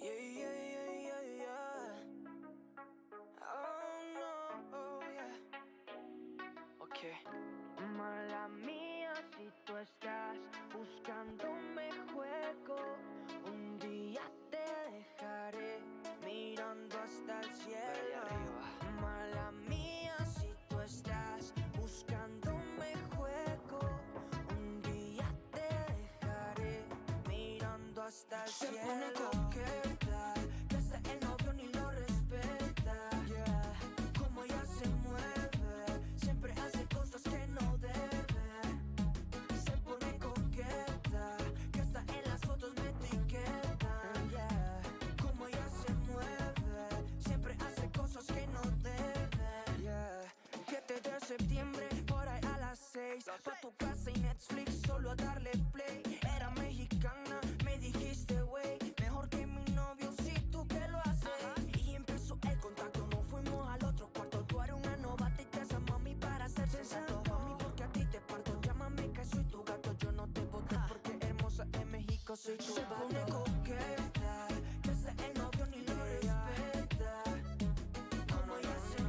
Yeah, yeah, yeah, yeah, yeah. Oh no, oh yeah. Okay. Mala mía si tú estás buscándome juego. Un día te dejaré mirando hasta el cielo. Mala mía si tú estás buscándome juego. Un día te dejaré mirando hasta el cielo. Se pone coqueta, que hasta el novio ni lo respeta. Yeah, como ella se mueve, siempre hace cosas que no debe. Se pone coqueta, que hasta en las fotos me etiquetan. Yeah, como ella se mueve, siempre hace cosas que no debe. Yeah, 7 de septiembre, por ahí a las 6, pa' tu casa y Netflix, solo a darle play. Era mexicana, me dijiste wey, mejor que mi novio, si tú que lo haces. Y empezó el contacto, nos fuimos al otro cuarto. Tú eres una novata y te haces mami para hacer sensato. Mami, porque a ti te parto, llámame que soy tu gato. Yo no te boté porque hermosa en México soy tu vato. Se pone coqueta, que hasta el novio ni lo respeta. Como ella se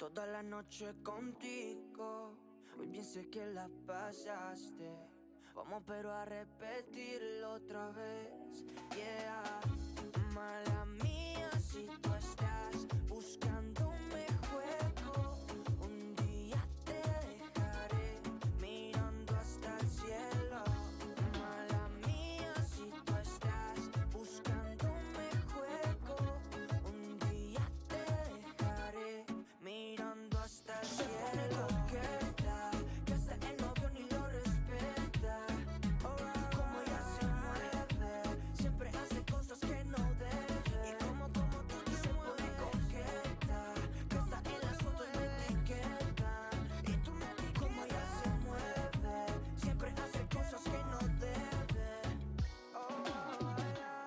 toda la noche contigo. Hoy bien sé que la pasaste. Vamos pero a repetirlo otra vez. Yeah. Mala mía si tú estás buscando un juego. Un día te dejaré mirando hasta el cielo. Mala mía si tú estás buscando un juego. Un día te dejaré mirando hasta el cielo. Que hasta el novio ni lo respeta. Como ella se mueve, siempre hace cosas que no debe. Y como tú se pone coqueta, que hasta en las fotos me etiqueta. Y tú me dices como ella se mueve, siempre hace cosas que no debe. Yeah.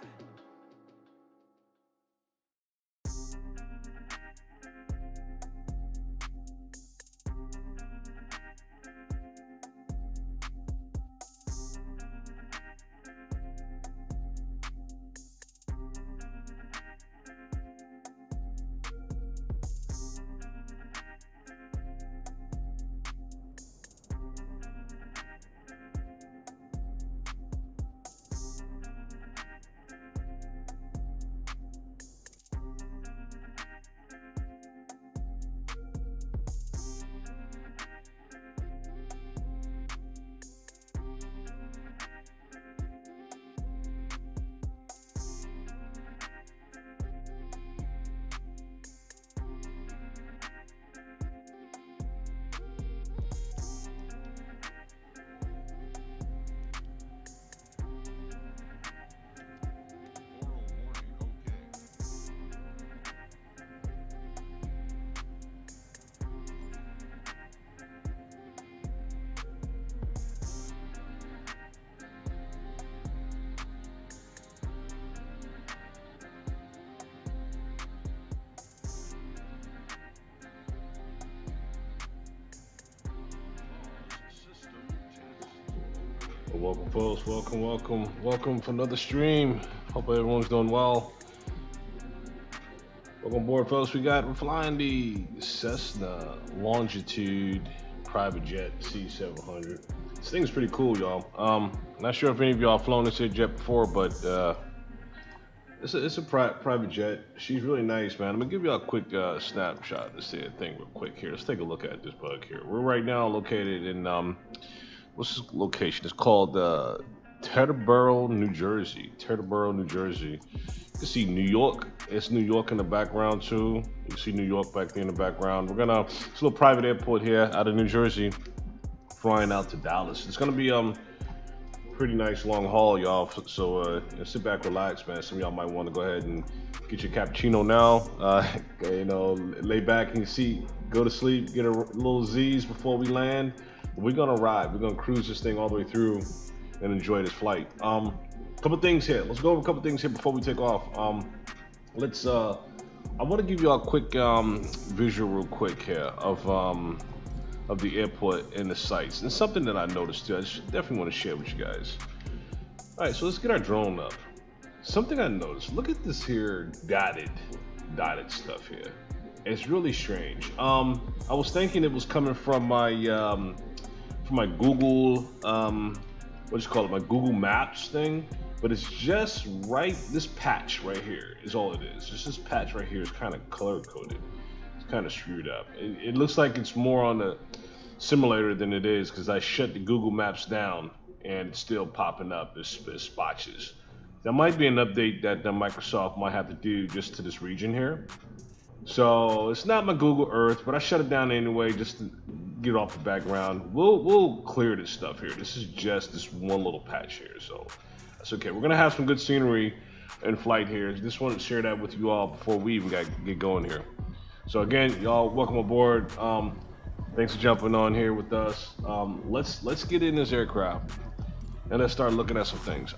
Welcome, folks. Welcome for another stream. Hope everyone's doing well. Welcome aboard, folks. We're flying the Cessna Longitude private jet C700. This thing's pretty cool, y'all. Not sure if any of y'all flown this jet before, but it's a private jet. She's really nice, man. I'm gonna give y'all a quick snapshot of this thing real quick here. Let's take a look at this bug here. We're right now located in what's this location? It's called Teterboro, New Jersey. Teterboro, New Jersey. You can see New York. It's New York in the background too. You can see New York back there in the background. It's a little private airport here out of New Jersey, flying out to Dallas. It's gonna be pretty nice long haul, y'all. So sit back, relax, man. Some of y'all might want to go ahead and get your cappuccino now. Lay back in your seat, go to sleep, get a little Z's before we land. We're gonna ride. We're gonna cruise this thing all the way through and enjoy this flight. Couple things here. Let's go over a couple things here before we take off. I want to give you a quick visual real quick here of the airport and the sights. And something that I noticed too, I definitely want to share with you guys. All right, so let's get our drone up. Something I noticed, look at this here dotted stuff here. It's really strange. I was thinking it was coming from my Google, my Google Maps thing, but it's just right, this patch right here is all it is. Just this patch right here is kind of color coded. It's kind of screwed up. It looks like it's more on the simulator than it is, because I shut the Google Maps down and it's still popping up as spotches. That might be an update that Microsoft might have to do just to this region here. So it's not my Google Earth, but I shut it down anyway just to get off the background. We'll clear this stuff here. This is just this one little patch here, so that's okay. We're gonna have some good scenery in flight here. Just wanted to share that with you all before we even get going here. So again, y'all, welcome aboard. Thanks for jumping on here with us. Let's get in this aircraft and let's start looking at some things.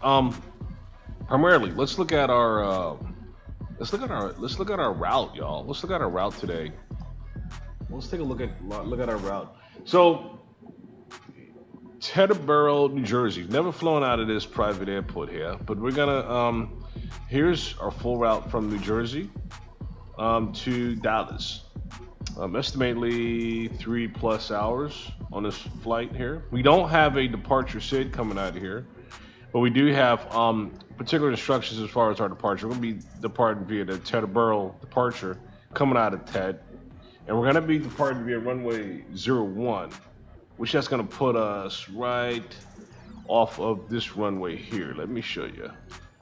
Primarily, let's look at our route, y'all. Let's look at our route today. Let's take a look at our route. So, Teterboro, New Jersey. Never flown out of this private airport here, but we're gonna. Here's our full route from New Jersey to Dallas. Estimatedly 3+ hours on this flight here. We don't have a departure SID coming out of here, but we do have particular instructions as far as our departure. We're going to be departing via the Teterboro departure coming out of TED, and we're going to be departing via runway 01, which that's going to put us right off of this runway here. Let me show you.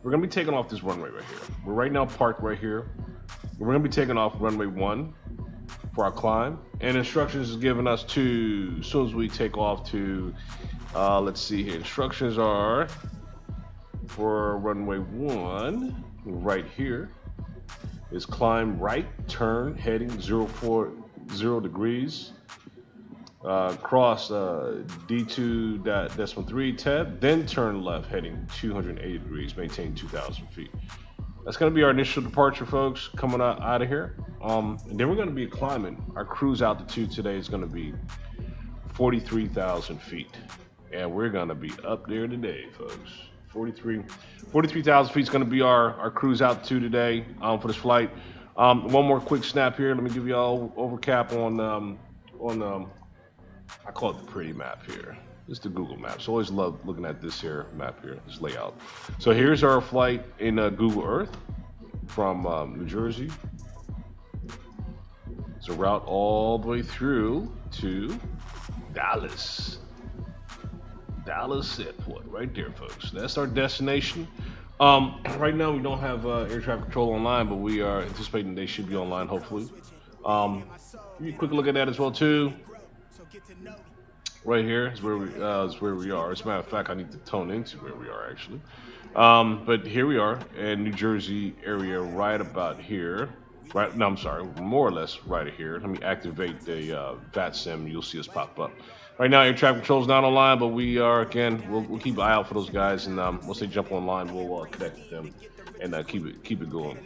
We're going to be taking off this runway right here. We're right now parked right here. We're going to be taking off runway 1 for our climb, and instructions is given us to, as soon as we take off to, let's see here, instructions are for runway 1, right here, is climb right, turn, heading 040 degrees, cross D2.3 TEB, then turn left, heading 280 degrees, maintain 2,000 feet. That's going to be our initial departure, folks, coming out of here. And then we're going to be climbing. Our cruise altitude today is going to be 43,000 feet. And we're going to be up there today, folks. 43,000 feet is going to be our cruise altitude today for this flight. One more quick snap here. Let me give you all overcap on I call it the pretty map here. This is the Google Maps. Always love looking at this here map here, this layout. So here's our flight in Google Earth from New Jersey. It's a route all the way through to Dallas. Dallas Airport, right there, folks. That's our destination. Right now we don't have air traffic control online, but we are anticipating they should be online, hopefully. Give you a quick look at that as well, too. Right here is where we are. As a matter of fact, I need to tone into where we are actually. But here we are in New Jersey area, right about here. Right? No, I'm sorry, more or less right here. Let me activate the VATSIM. You'll see us pop up. Right now, air traffic control is not online, but we are again. We'll keep an eye out for those guys, and once they jump online, we'll connect with them and keep it going.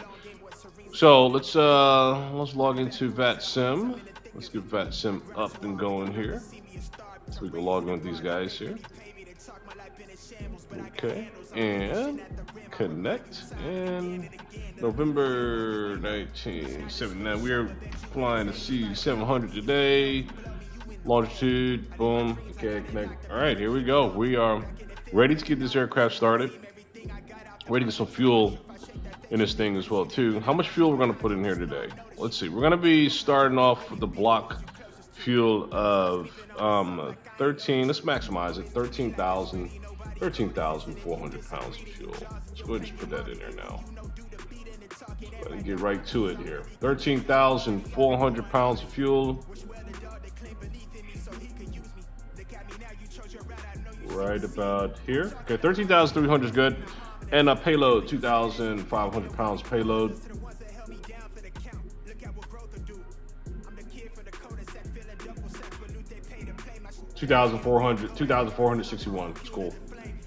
So let's log into VATSIM. Let's get VATSIM up and going here. So we can log in with these guys here. Okay, and connect. And November 1979, we are flying the C700 today. Longitude, boom. Okay, connect. All right, here we go. We are ready to get this aircraft started. Ready to get some fuel in this thing as well too. How much fuel we're going to put in here today? Let's see. We're going to be starting off with the block fuel of 13. Let's maximize it. 13,400 pounds of fuel. Let's go ahead and just put that in there now. Let's get right to it here. 13,400 pounds of fuel. Right about here. Okay, 13,300 is good. And a payload, 2,500 pounds payload. 2,461. It's cool.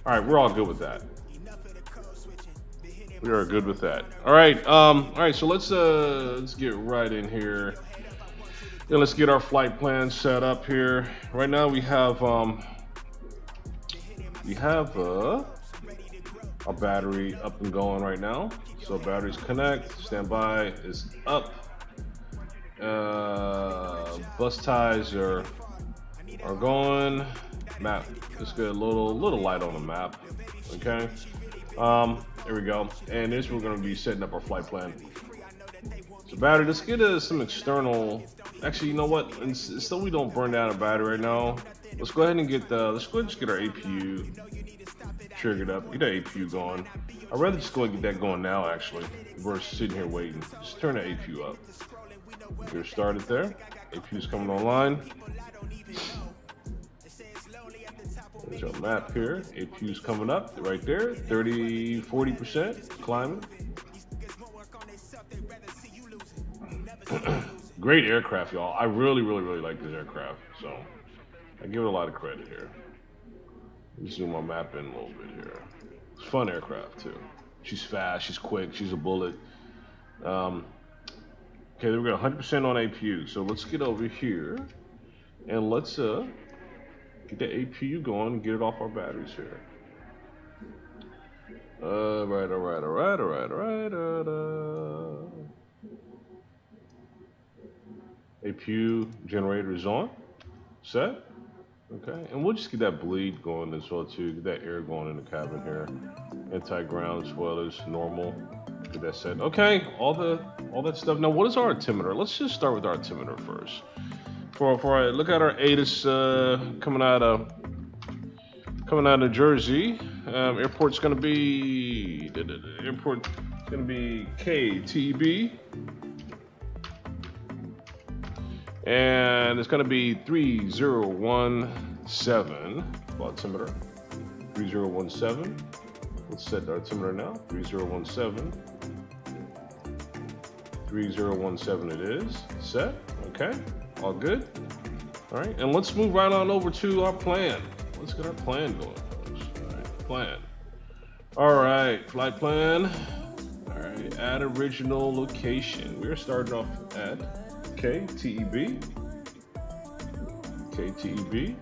All right, we're all good with that. We are good with that. All right. So let's get right in here. Then let's get our flight plan set up here. Right now we have our battery up and going right now. So batteries connect. Standby is up. Bus ties are going. Map. Let's get a little light on the map. Okay. There we go. And this we're going to be setting up our flight plan. So battery. Let's get some external. Actually, you know what? So we don't burn down a battery right now. Let's go ahead and get let's go ahead and just get our APU triggered up. Get that APU going. I'd rather just go and get that going now. Actually, versus sitting here waiting. Just turn the APU up. We're started there. APU's coming online. There's our map here. APU's coming up right there. 40% climbing. Great aircraft, y'all. I really like this aircraft. So I give it a lot of credit here. Let me zoom my map in a little bit here. It's a fun aircraft too. She's fast. She's quick. She's a bullet. Okay, we've got 100% on APU. So let's get over here and let's get the APU going and get it off our batteries here. All right. APU generator is on. Set. Okay, and we'll just get that bleed going as well too. Get that air going in the cabin here. Anti-ground as well as normal. Get that set. Okay, all that stuff. Now, what is our altimeter? Let's just start with our altimeter first. For I look at our ATIS coming out of New Jersey. Airport's gonna be KTEB. And it's going to be 3017 altimeter. 3017. Let's set the altimeter now. 3017. 3017 it is. Set. Okay. All good. All right. And let's move right on over to our plan. Let's get our plan going, folks. All right. Plan. All right. Flight plan. All right. Add original location. We're starting off at KTEB. KTEB.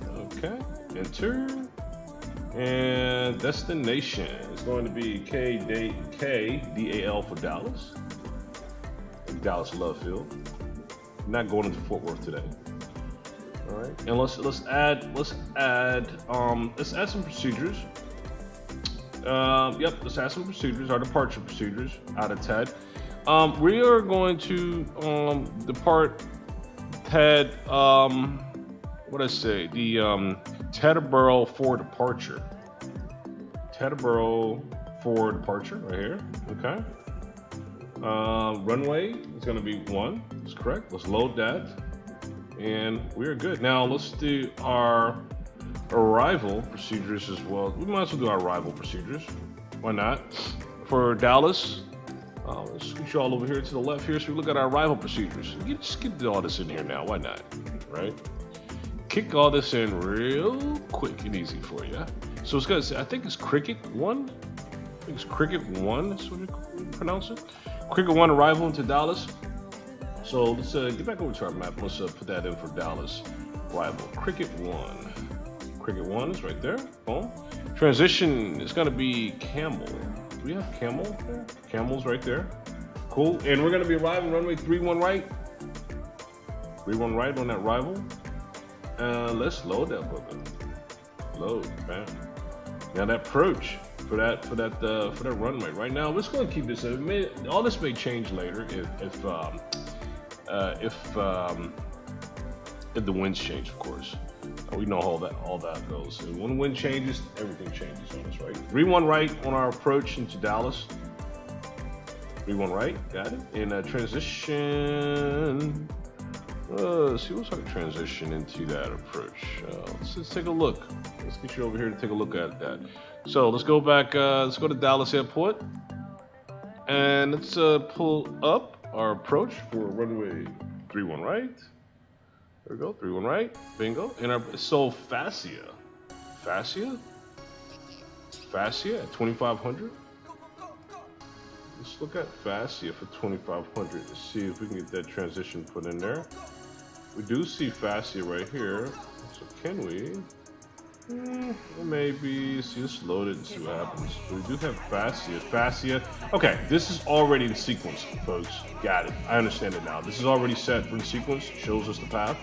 Okay. Enter. And destination is going to be KDAL for Dallas. Dallas Love Field. Not going into Fort Worth today. All right. And let's add some procedures. Yep. Let's add some procedures. Our departure procedures out of TED. We are going to depart TED, what did I say? The Teterboro for departure. Teterboro for departure, right here. Okay. Runway is going to be 1. That's correct. Let's load that. And we're good. Now let's do our arrival procedures as well. We might as well do our arrival procedures. Why not? For Dallas. Let's scoot you all over here to the left here so we look at our arrival procedures. Just get all this in here now. Why not? Right? Kick all this in real quick and easy for you. So it's going to say, I think it's Cricket 1. I think it's Cricket 1. That's what you pronounce it. Cricket 1 arrival into Dallas. So let's get back over to our map. Let's put that in for Dallas arrival. Cricket 1. Cricket 1 is right there. Boom. Transition is going to be Camel. Do we have Camel there? Camel's right there. Cool. And we're going to be arriving runway 31 right. 31 right on that arrival. Let's load that booker. Load, man. Now that approach for that runway. Right now, we're just going to keep this. All this may change later if the winds change, of course. We know how that goes. And when the wind changes, everything changes on us, right? 31 right on our approach into Dallas. 31 right, got it. And transition. Let's see what's our transition into that approach. Let's take a look. Let's get you over here to take a look at that. So let's go back. Let's go to Dallas Airport, and let's pull up our approach for runway 31 right. There we go, 31 right, bingo. And fascia at 2,500. Let's look at fascia for 2,500 to see if we can get that transition put in there. We do see fascia right here, so can we? Maybe. See, let's load it and see what happens. But we do have fascia. Okay, this is already the sequence, folks. Got it. I understand it now. This is already set for the sequence. Shows us the path.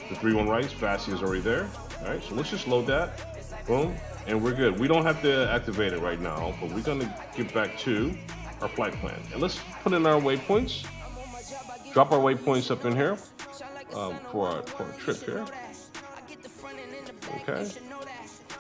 The 31 rights, fascia is already there. All right, so let's just load that. Boom, and we're good. We don't have to activate it right now, but we're gonna get back to our flight plan. And let's put in our waypoints. Drop our waypoints up in here for our trip here. Okay.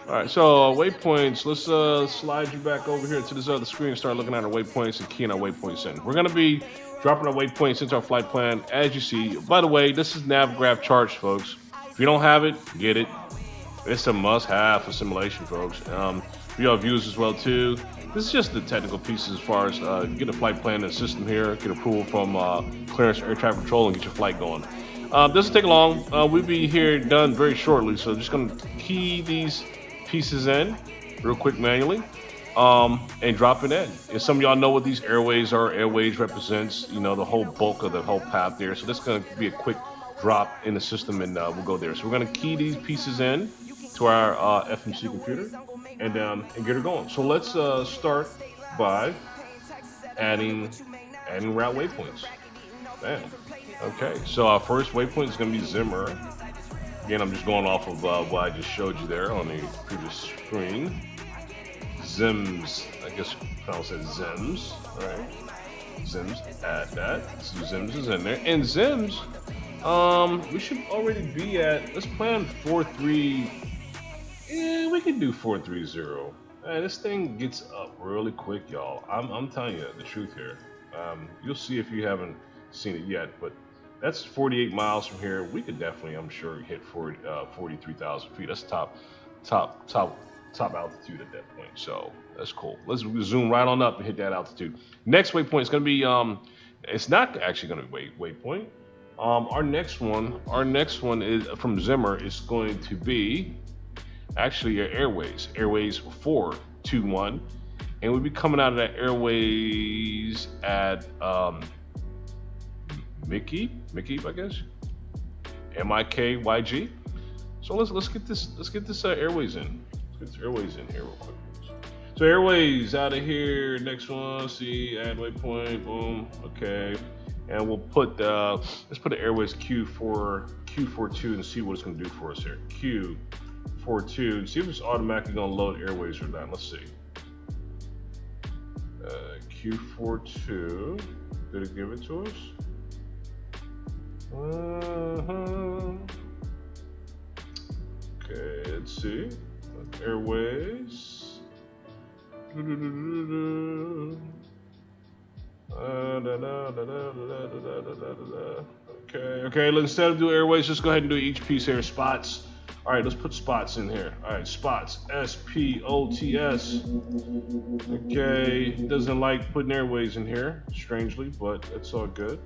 All right, so waypoints, let's slide you back over here to this other screen and start looking at our waypoints and keying our waypoints in. We're going to be dropping our waypoints into our flight plan, as you see. By the way, this is NavGraph charts, folks. If you don't have it, get it. It's a must-have for simulation, folks. For your viewers as well, too. This is just the technical pieces as far as get a flight plan in the system here, get approval from Clearance Air Traffic Control, and get your flight going. Doesn't take long. We'll be here done very shortly, so just going to key these pieces in real quick manually and drop it in. And some of y'all know what these Airways are. Airways represents, you know, the whole bulk of the whole path there. So this is going to be a quick drop in the system, and we'll go there. So we're going to key these pieces in to our FMC computer and get her going. So let's start by adding route waypoints. Bam. Okay, so our first waypoint is going to be Zimmer. Again, I'm just going off of what I just showed you there on the previous screen. Zims, I guess you pronounce it Zims, right? Zims, add that. So Zims is in there. And Zims, we should already be at, let's plan 4-3. Yeah, we can do 430. This thing gets up really quick, y'all. I'm telling you the truth here. You'll see if you haven't seen it yet, but that's 48 miles from here. We could definitely, I'm sure, hit 43,000 feet. That's top altitude at that point. So that's cool. Let's zoom right on up and hit that altitude. Next waypoint is going to be it's not actually going to be waypoint. Our next one is from Zimmer is going to be actually Airways 421, and we'll be coming out of that Airways at Mickey, I guess, MIKYG. So let's get this Airways in. Let's get this Airways in here real quick. So Airways out of here. Next one, see, add waypoint, boom, okay, and we'll put let's put the Airways Q42 and see what it's going to do for us here. Q42. See if it's automatically going to load Airways or not. Let's see. Q42. Did it give it to us? Okay, let's see. Airways. Okay. Instead of doing Airways, just go ahead and do each piece here. Spots. All right, let's put spots in here. All right, spots. SPOTS. Okay, doesn't like putting Airways in here, strangely, but it's all good.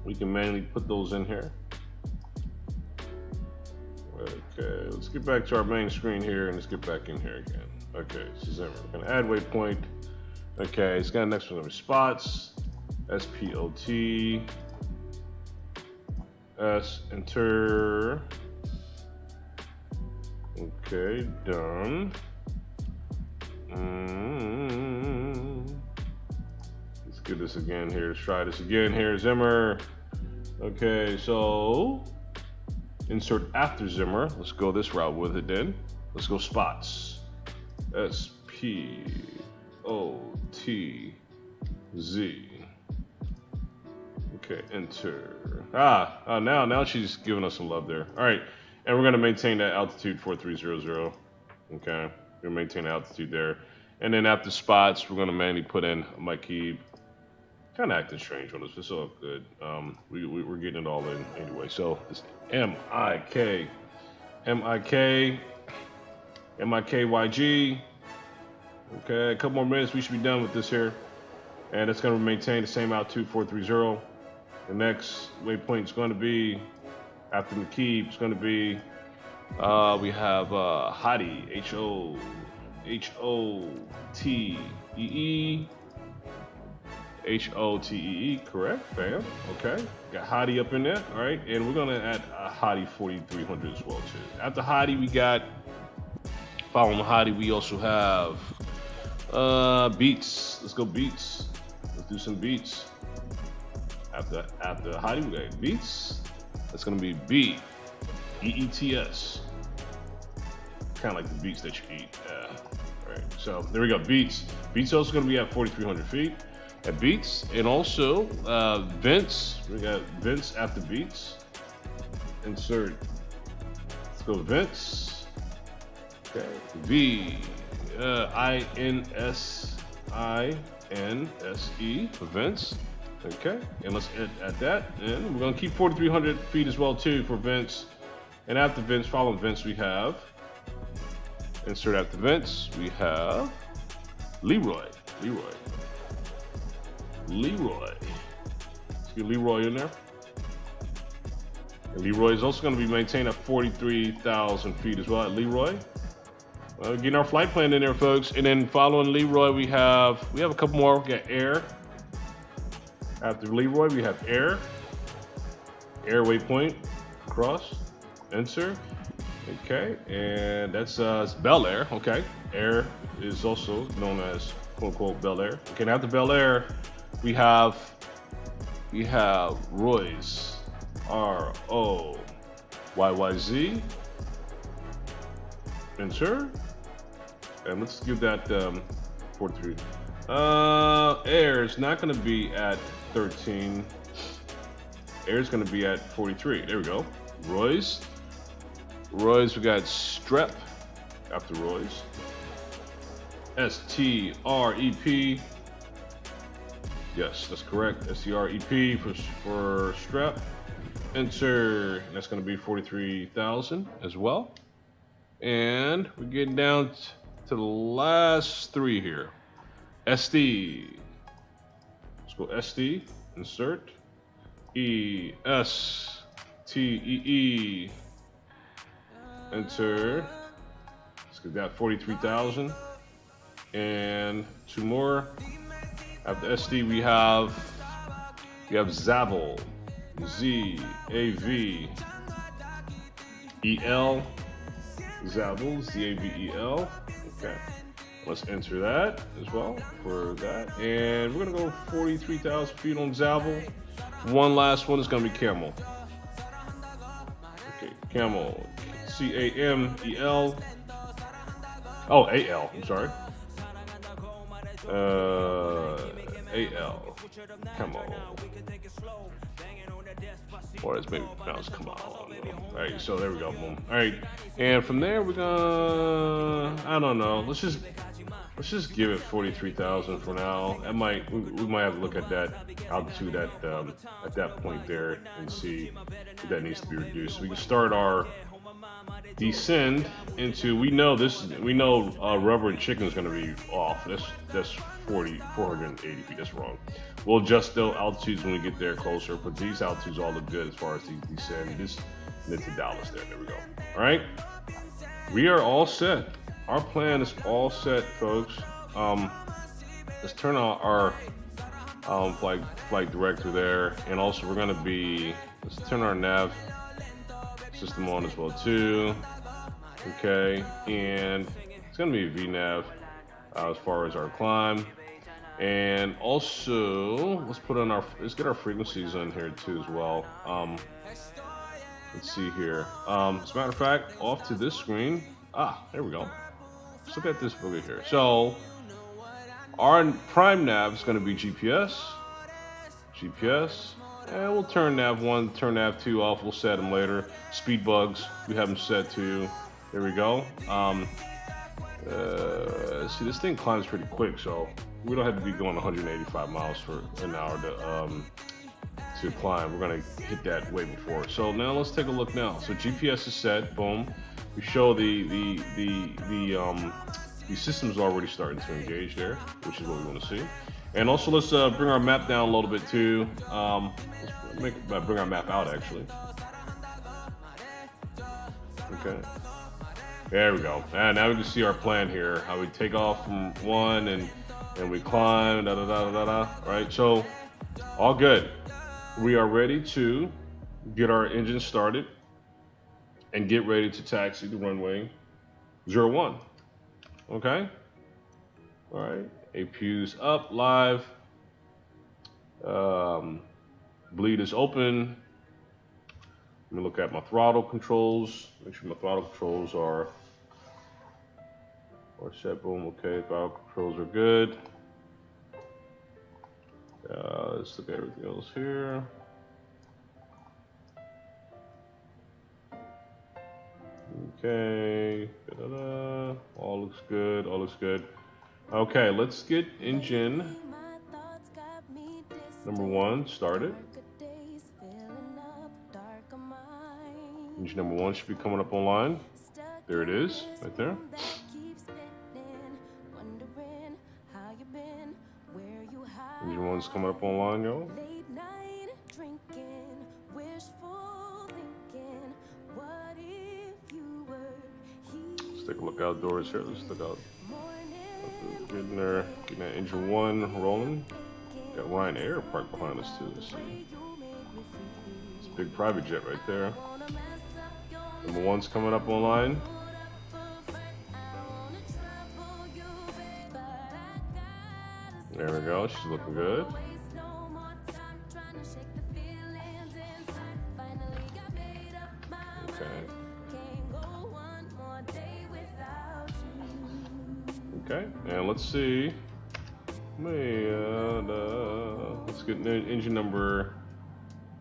We can manually put those in here. Okay, let's get back to our main screen here and let's get back in here again. Okay, so we're gonna add waypoint. Okay, it's got next one, spots. SPOT. Enter. Okay, done. Let's do this again here. Let's try this again here. Zimmer. Okay, so insert after Zimmer. Let's go this route with it then. Let's go spots. SPOTZ. Okay, enter. Now she's giving us some love there. All right. And we're going to maintain that altitude 4300. Okay, we're going to maintain the altitude there. And then after spots, we're going to manually put in my key. Kind of acting strange on us. It's all good. We're getting it all in anyway. So it's MIKYG. Okay, a couple more minutes. We should be done with this here. And it's going to maintain the same altitude 430. The next waypoint is going to be after McKeeb. It's going to be we have Hottie, HOTEE, correct, bam. Okay, got Hottie up in there. All right, and we're going to add a Hottie 4300 as well too. After Hottie, we got following Hottie. We also have beats. Let's go beats. Let's do some beats. After Hottie, we got beats. That's gonna be BEETS. Kind of like the beats that you eat. All right. So there we go. Beats. Beats also gonna be at 4,300 feet. At beats, and also vents. We got vents after beats. Insert. Let's go vents. Okay. INSE for vents. Okay, and let's add that, and we're gonna keep 4,300 feet as well too for vents. And after vents, following vents, we have insert after vents. We have Leroy. Let's get Leroy in there. And Leroy is also gonna be maintained at 43,000 feet as well at Leroy. Getting our flight plan in there, folks. And then following Leroy, we have a couple more. We got air. After Leroy, we have air waypoint, cross, enter. Okay, and that's Bel Air. Okay, air is also known as quote unquote Bel Air. Okay, now after Bel Air, we have we have Royce, ROYYZ. Enter. And let's give that 43. Air is not going to be at 13. Air is going to be at 43. There we go. Royce. Royce, we got Strep after Royce. STREP. Yes, that's correct. STREP for Strep. Enter. And that's going to be 43,000 as well. And we're getting down to the last three here. SD. Let's go SD. Insert. ESTEE. Enter. Let's get that 43,000. And two more. After SD, we have Zavel. ZAVEL. Zavel, ZAVEL. Okay. Let's enter that as well for that. And we're going to go 43,000 feet on Zavel. One last one is going to be Camel. Okay, Camel. CAMEL. Oh, AL. I'm sorry. AL. Camel. Or it's maybe bounce. Come on. All right, so there we go. Boom. All right, and from there we're gonna. I don't know. Let's just give it 43,000 for now. We might have to look at that altitude at that point there and see if that needs to be reduced. So we can start our descend into. We know Rubber and Chicken is going to be off. That's 480 feet. That's wrong. We'll adjust those altitudes when we get there closer, but these altitudes all look good as far as the descend. This mid to Dallas there. There we go. All right, we are all set. Our plan is all set, folks. Let's turn on our flight director there, and also let's turn our nav system on as well too. Okay, and it's gonna be a VNav as far as our climb. And also, let's get our frequencies on here too as well. Let's see here. As a matter of fact, off to this screen. There we go. Let's look at this boogie here. So, our prime nav is going to be GPS, and we'll turn nav 1, turn nav 2 off. We'll set them later. Speed bugs, we have them set to. There we go. See, this thing climbs pretty quick, so we don't have to be going 185 miles per an hour to climb. We're gonna hit that way before. So now let's take a look now. So GPS is set. Boom. We show the system's already starting to engage there, which is what we want to see. And also let's bring our map down a little bit too. Let's bring our map out actually. Okay. There we go. And now we can see our plan here. How we take off from one and we climb. Right. So all good. We are ready to get our engine started and get ready to taxi the runway 01. Okay. All right. APU's up, live. Bleed is open. Let me look at my throttle controls. Make sure my throttle controls are set. Boom. Okay. Throttle controls are good. Let's look at everything else here. Okay. Da-da-da. All looks good. All looks good. Okay, let's get engine number 1 started. Engine number 1 should be coming up online. There it is, right there. Engine 1's coming up online, yo. Let's take a look outdoors here. Let's look out. Getting there, getting that engine 1 rolling. Got Ryan Air parked behind us too. Let's see. It's a big private jet right there. Number 1's coming up online. There we go. She's looking good. Okay, and let's see. Let's get engine number.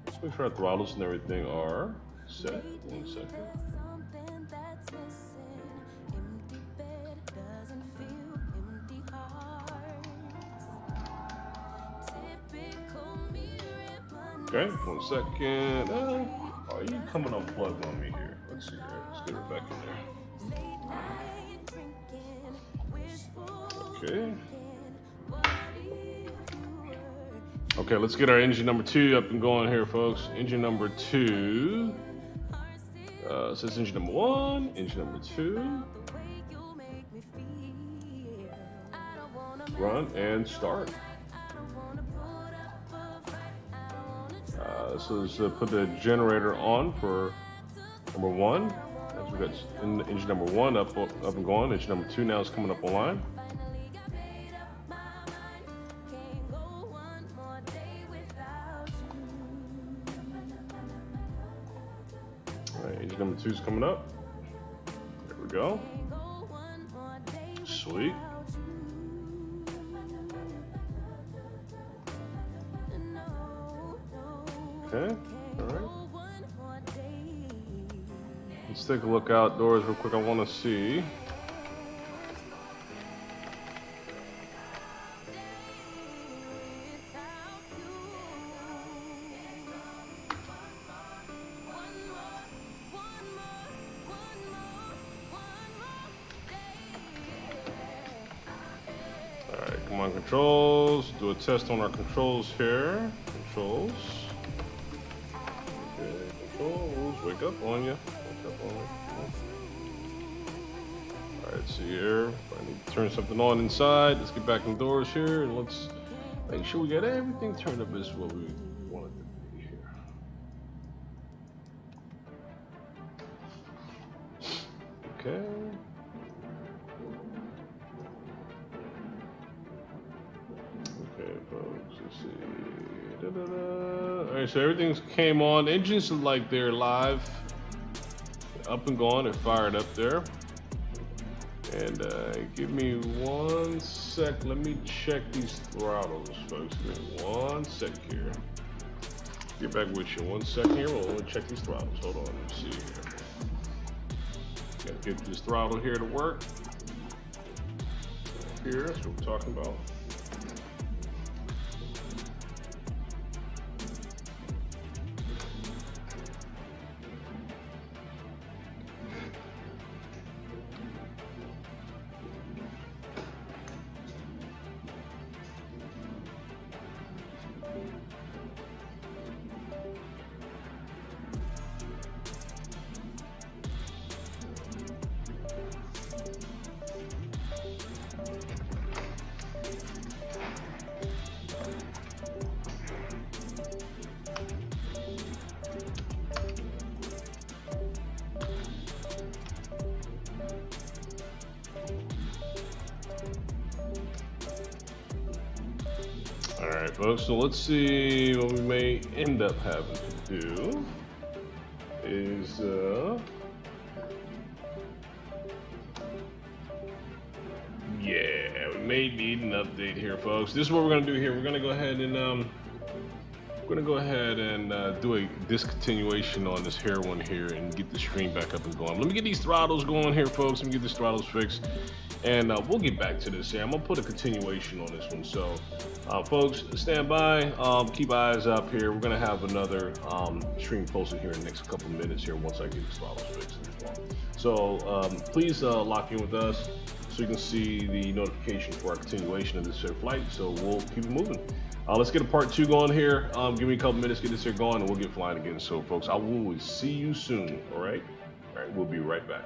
Let's make sure our throttles and everything are set. 1 second. Okay, 1 second. Are you coming unplugged on me here? Let's see here. Let's get her back in there. Okay. Okay, let's get our engine number 2 up and going here, folks. Engine number 2. Says engine number 1, engine number 2. Run and start. This is put the generator on for number 1. As we got engine number 1 up and going. Engine number 2 now is coming up online. Alright, engine number 2 is coming up. There we go. Sweet. Okay, alright. Let's take a look outdoors real quick. I want to see. Alright, come on, controls. Do a test on our controls here. Controls. Wake up on you. Alright, see here. I need to turn something on inside. Let's get back indoors here and let's make sure we got everything turned up as what we wanted to be here. Okay. Okay, folks, let's see. Alright, so everything's came on. Engines look like they're live, up and going. They're fired up there. And give me 1 sec. Let me check these throttles, folks. Give me 1 sec here. Get back with you 1 second here. We'll check these throttles. Hold on. Let's see here. Gotta get this throttle here to work. Here, that's what we're talking about. Alright, folks, so let's see what we may end up having to do is yeah, we may need an update here, folks. This is what we're gonna do here. We're gonna go ahead and do a discontinuation on this hair one here and get the stream back up and going. Let me get these throttles going here, folks. Let me get these throttles fixed. And we'll get back to this here. I'm gonna put a continuation on this one. So, folks, stand by. Keep eyes up here. We're gonna have another stream posted here in the next couple of minutes here once I get these throttles fixed. So, please lock in with us so you can see the notification for our continuation of this here flight. So we'll keep it moving. Let's get a part 2 going here. Give me a couple minutes, get this here going, and we'll get flying again. So, folks, I will see you soon. All right. All right. We'll be right back.